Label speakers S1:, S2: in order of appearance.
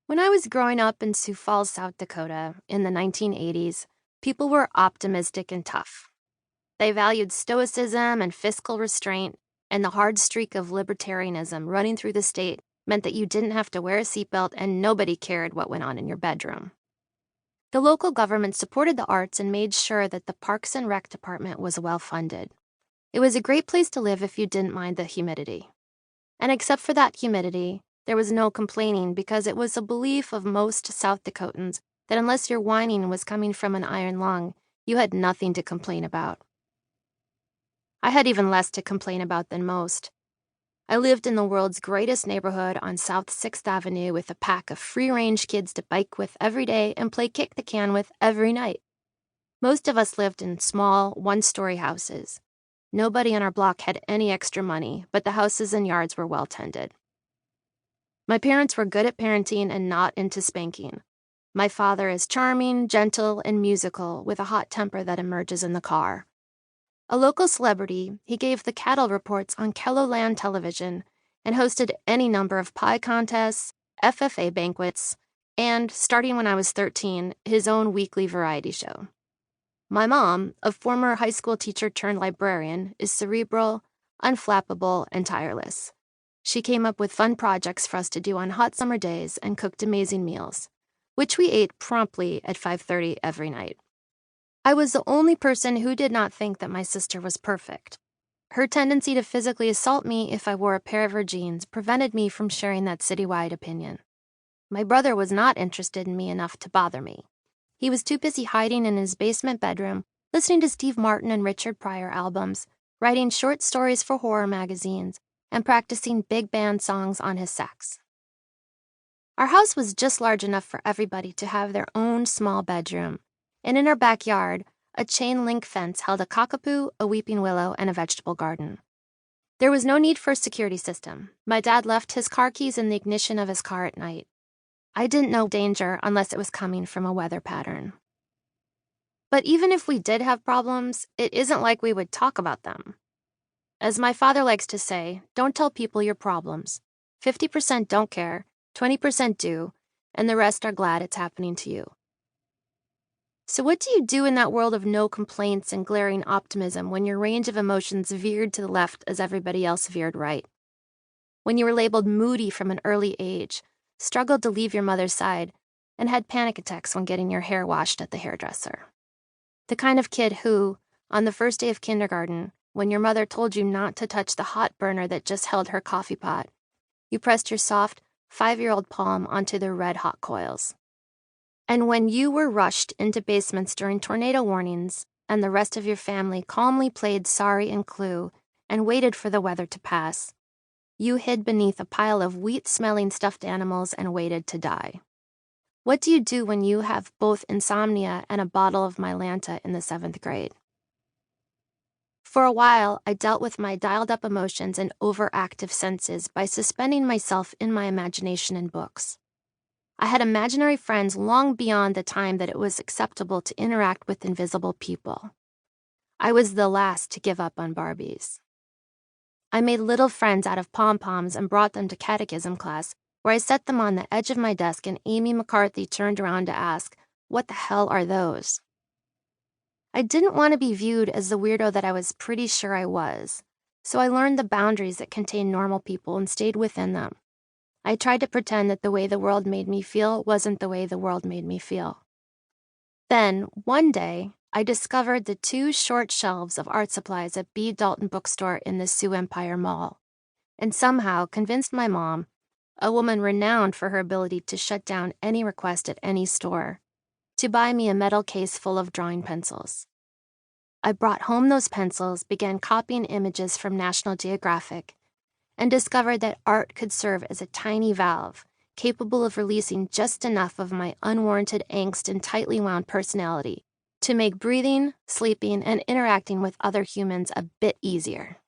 S1: When I was growing up in Sioux Falls, South Dakota in the 1980s, people were optimistic and tough. They valued stoicism and fiscal restraint, and the hard streak of libertarianism running through the state meant that you didn't have to wear a seatbelt and nobody cared what went on in your bedroom. The local government supported the arts and made sure that the Parks and Rec department was well funded. It was a great place to live if you didn't mind the humidity. And except for that humidity, there was no complaining because it was a belief of most South Dakotans that unless your whining was coming from an iron lung, you had nothing to complain about. I had even less to complain about than most. I lived in the world's greatest neighborhood on South 6th Avenue with a pack of free-range kids to bike with every day and play kick the can with every night. Most of us lived in small, one-story houses. Nobody on our block had any extra money, but the houses and yards were well tended. My parents were good at parenting and not into spanking. My father is charming, gentle, and musical, with a hot temper that emerges in the car. A local celebrity, he gave the cattle reports on Kelloland television and hosted any number of pie contests, FFA banquets, and, starting when I was 13, his own weekly variety show. My mom, a former high school teacher turned librarian, is cerebral, unflappable, and tireless. She came up with fun projects for us to do on hot summer days and cooked amazing meals, which we ate promptly at 5:30 every night. I was the only person who did not think that my sister was perfect. Her tendency to physically assault me if I wore a pair of her jeans prevented me from sharing that citywide opinion. My brother was not interested in me enough to bother me. He was too busy hiding in his basement bedroom, listening to Steve Martin and Richard Pryor albums, writing short stories for horror magazines, and practicing big band songs on his sax. Our house was just large enough for everybody to have their own small bedroom, and in our backyard, a chain-link fence held a cockapoo, a weeping willow, and a vegetable garden. There was no need for a security system. My dad left his car keys in the ignition of his car at night. I didn't know danger unless it was coming from a weather pattern. But even if we did have problems, it isn't like we would talk about them. As my father likes to say, don't tell people your problems. 50% don't care, 20% do, and the rest are glad it's happening to you. So what do you do in that world of no complaints and glaring optimism when your range of emotions veered to the left as everybody else veered right? When you were labeled moody from an early age, struggled to leave your mother's side, and had panic attacks when getting your hair washed at the hairdresser. The kind of kid who, on the first day of kindergarten, when your mother told you not to touch the hot burner that just held her coffee pot, you pressed your soft, 5-year-old palm onto the red-hot coils. And when you were rushed into basements during tornado warnings, and the rest of your family calmly played Sorry and Clue and waited for the weather to pass, you hid beneath a pile of wheat-smelling stuffed animals and waited to die. What do you do when you have both insomnia and a bottle of Mylanta in the 7th grade? For a while, I dealt with my dialed-up emotions and overactive senses by suspending myself in my imagination in books. I had imaginary friends long beyond the time that it was acceptable to interact with invisible people. I was the last to give up on Barbies. I made little friends out of pom-poms and brought them to catechism class, where I set them on the edge of my desk and Amy McCarthy turned around to ask, "What the hell are those?" I didn't want to be viewed as the weirdo that I was pretty sure I was, so I learned the boundaries that contained normal people and stayed within them. I tried to pretend that the way the world made me feel wasn't the way the world made me feel. Then, one day, I discovered the 2 short shelves of art supplies at B. Dalton Bookstore in the Sioux Empire Mall, and somehow convinced my mom, a woman renowned for her ability to shut down any request at any store, to buy me a metal case full of drawing pencils. I brought home those pencils, began copying images from National Geographic, and discovered that art could serve as a tiny valve, capable of releasing just enough of my unwarranted angst and tightly wound personality to make breathing, sleeping, and interacting with other humans a bit easier.